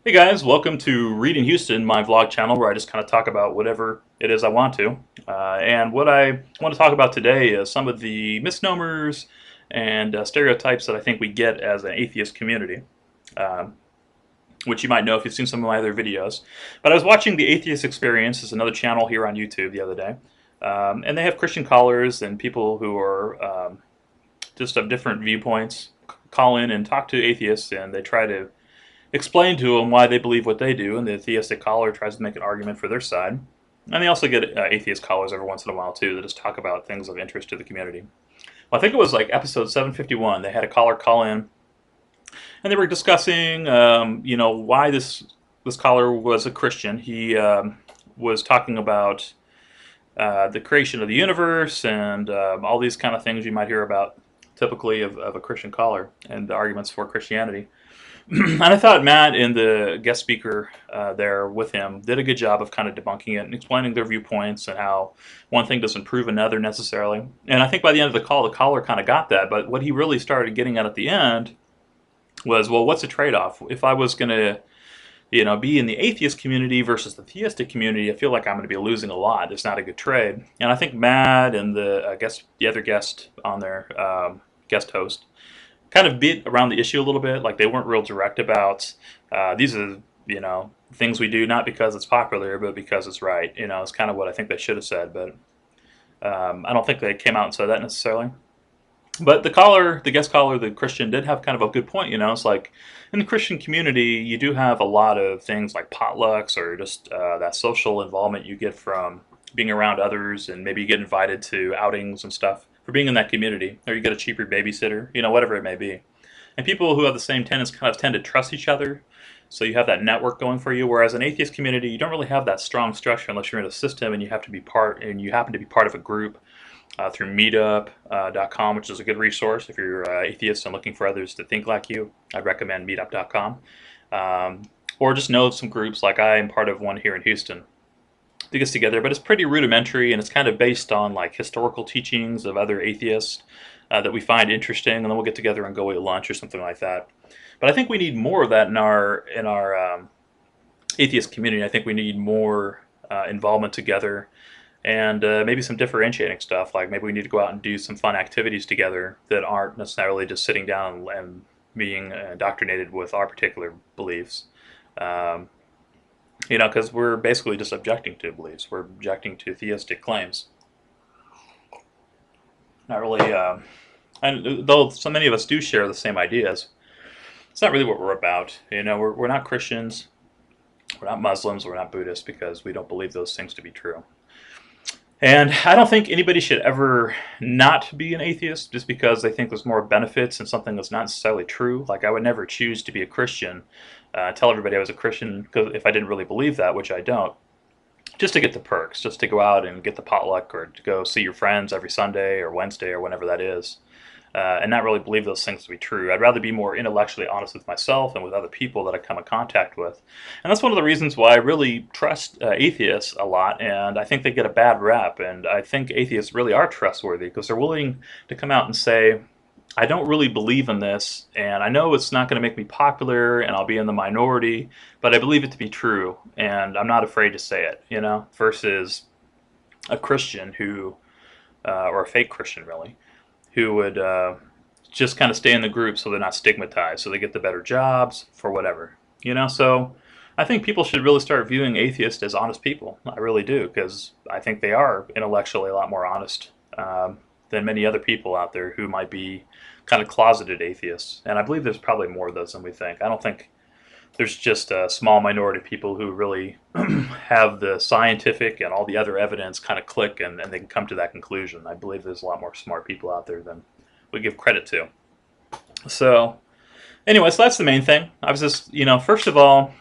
Hey guys, welcome to Read in Houston, my vlog channel where I just kind of talk about whatever it is I want to. And what I want to talk about today is some of the misnomers and stereotypes that I think we get as an atheist community, um, which you might know if you've seen some of my other videos. But I was watching The Atheist Experience, is another channel here on YouTube the other day, and they have Christian callers and people who are just of different viewpoints call in and talk to atheists, and they try to explain to them why they believe what they do, and the theistic caller tries to make an argument for their side. And they also get atheist callers every once in a while too that just talk about things of interest to the community. Well, I think it was like episode 751. They had a caller call in, and they were discussing, why this caller was a Christian. He was talking about the creation of the universe and all these kind of things you might hear about typically of a Christian caller and the arguments for Christianity. And I thought Matt and the guest speaker there with him did a good job of kind of debunking it and explaining their viewpoints and how one thing doesn't prove another necessarily. And I think by the end of the caller kind of got that. But what he really started getting at the end was, well, what's the trade-off? If I was going to, be in the atheist community versus the theistic community, I feel like I'm going to be losing a lot. It's not a good trade. And I think Matt and the other guest on there, guest host, kind of beat around the issue a little bit. Like they weren't real direct about these are things we do not because it's popular, but because it's right. It's kind of what I think they should have said, but I don't think they came out and said that necessarily. But the guest caller, the Christian, did have kind of a good point. It's like in the Christian community, you do have a lot of things like potlucks or just that social involvement you get from being around others, and maybe you get invited to outings and stuff for being in that community, or you get a cheaper babysitter, whatever it may be. And people who have the same tenets kind of tend to trust each other, so you have that network going for you. Whereas an atheist community, you don't really have that strong structure unless you're in a system and you have to be part, and you happen to be part of a group through meetup.com, which is a good resource if you're atheist and looking for others to think like you. I'd recommend meetup.com. Or just know some groups, like I am part of one here in Houston that gets together, but it's pretty rudimentary and it's kind of based on like historical teachings of other atheists that we find interesting, and then we'll get together and go eat lunch or something like that. But I think we need more of that in our atheist community. I think we need more involvement together, and maybe some differentiating stuff. Like maybe we need to go out and do some fun activities together that aren't necessarily just sitting down and being indoctrinated with our particular beliefs. Um, because we're basically just objecting to beliefs. We're objecting to theistic claims. Not really, and though so many of us do share the same ideas, it's not really what we're about. We're not Christians, we're not Muslims, we're not Buddhists because we don't believe those things to be true. And I don't think anybody should ever not be an atheist just because they think there's more benefits in something that's not necessarily true. Like I would never choose to be a Christian, tell everybody I was a Christian because if I didn't really believe that, which I don't, just to get the perks, just to go out and get the potluck or to go see your friends every Sunday or Wednesday or whenever that is, and not really believe those things to be true. I'd rather be more intellectually honest with myself and with other people that I come in contact with. And that's one of the reasons why I really trust atheists a lot, and I think they get a bad rap. And I think atheists really are trustworthy because they're willing to come out and say, I don't really believe in this, and I know it's not going to make me popular and I'll be in the minority, but I believe it to be true, and I'm not afraid to say it, versus a Christian who, or a fake Christian really, who would just kind of stay in the group so they're not stigmatized, so they get the better jobs for whatever. So I think people should really start viewing atheists as honest people. I really do, because I think they are intellectually a lot more honest than many other people out there who might be kind of closeted atheists. And I believe there's probably more of those than we think. I don't think there's just a small minority of people who really have the scientific and all the other evidence kind of click, and they can come to that conclusion. I believe there's a lot more smart people out there than we give credit to. So anyway, so that's the main thing. I was just, first of all,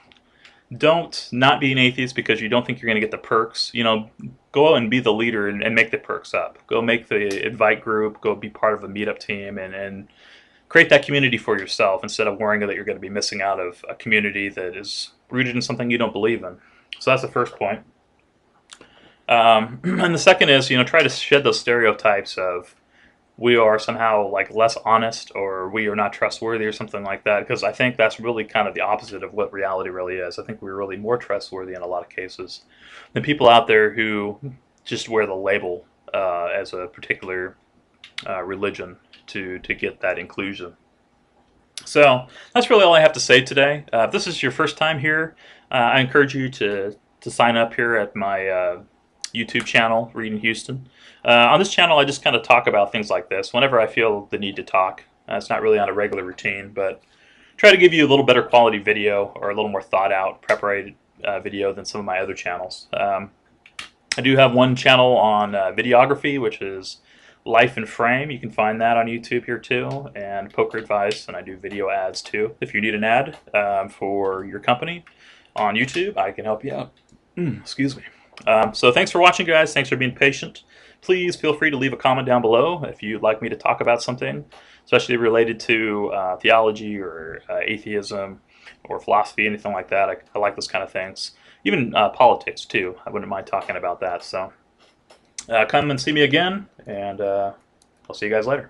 don't not be an atheist because you don't think you're going to get the perks. Go out and be the leader and make the perks up. Go make the invite group, go be part of a meetup team, and create that community for yourself instead of worrying that you're going to be missing out of a community that is rooted in something you don't believe in. So that's the first point. And the second is, try to shed those stereotypes of we are somehow like less honest or we are not trustworthy or something like that, because I think that's really kind of the opposite of what reality really is. I think we're really more trustworthy in a lot of cases than people out there who just wear the label as a particular religion to get that inclusion. So that's really all I have to say today. If this is your first time here, I encourage you to sign up here at my YouTube channel, Reading Houston. On this channel, I just kind of talk about things like this whenever I feel the need to talk. It's not really on a regular routine, but try to give you a little better quality video or a little more thought out, prepared video than some of my other channels. I do have one channel on videography, which is Life in Frame. You can find that on YouTube here too, and Poker Advice, and I do video ads too. If you need an ad for your company on YouTube, I can help you out. Excuse me. So thanks for watching, guys. Thanks for being patient. Please feel free to leave a comment down below if you'd like me to talk about something, especially related to theology or atheism or philosophy, anything like that. I like those kind of things. Even politics, too. I wouldn't mind talking about that. So come and see me again, and I'll see you guys later.